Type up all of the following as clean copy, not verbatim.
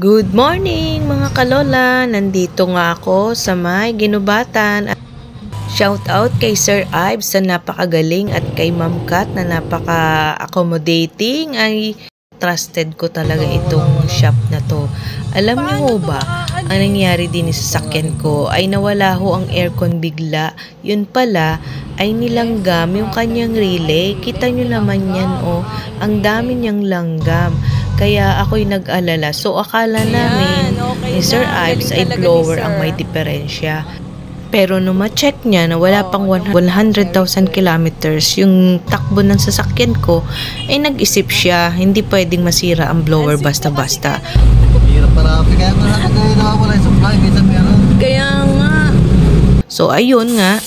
Good morning mga kalola! Nandito nga ako sa may ginubatan. Shout out kay Sir Ives na napakagaling at kay Ma'am Kat na napaka-accommodating. Ay trusted ko talaga itong shop na to. Alam niyo ho ba, ang nangyari din sa sasakyan ko ay nawala ho ang aircon bigla. Yun pala ay nilanggam yung kanyang relay. Kita nyo naman yan ang dami niyang langgam. Kaya ako'y nag-alala. So, akala namin ni Sir Ives ay blower ang may diferensya. Pero nung ma-check niya na wala pang 100,000 kilometers yung takbo ng sasakyan ko, ay nag-isip siya, hindi pwedeng masira ang blower basta-basta. Kaya nga. So, ayun nga.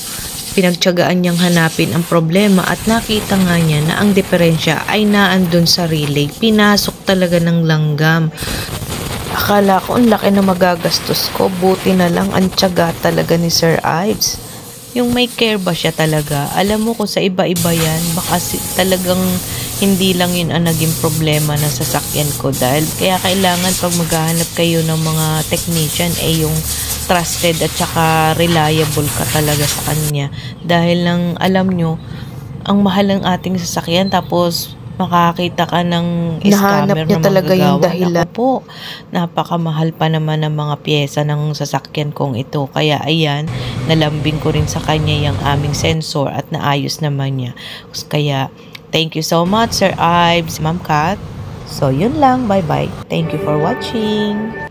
Pinagtiyagaan niyang hanapin ang problema at nakita nga niya na ang diferensya ay naandun sa relay. Pinasok talaga ng langgam. Akala ko ang laki na magagastos ko. Buti na lang ang tiyaga talaga ni Sir Ives. Yung may care ba siya talaga? Alam mo kung sa iba-iba yan, baka talagang hindi lang yun ang naging problema ng sasakyan ko. Dahil kaya kailangan pag maghahanap kayo ng mga technician yung trusted at saka reliable ka talaga sa kanya. Dahil lang alam nyo, ang mahal ng ating sasakyan tapos makakita ka ng scammer na talaga yung dahilan. Ako po, napakamahal pa naman ng mga pyesa ng sasakyan kong ito. Kaya ayan, nalambing ko rin sa kanya yung aming sensor at naayos naman niya. Kaya thank you so much Sir Ives, Ma'am Kat. So yun lang, bye bye. Thank you for watching.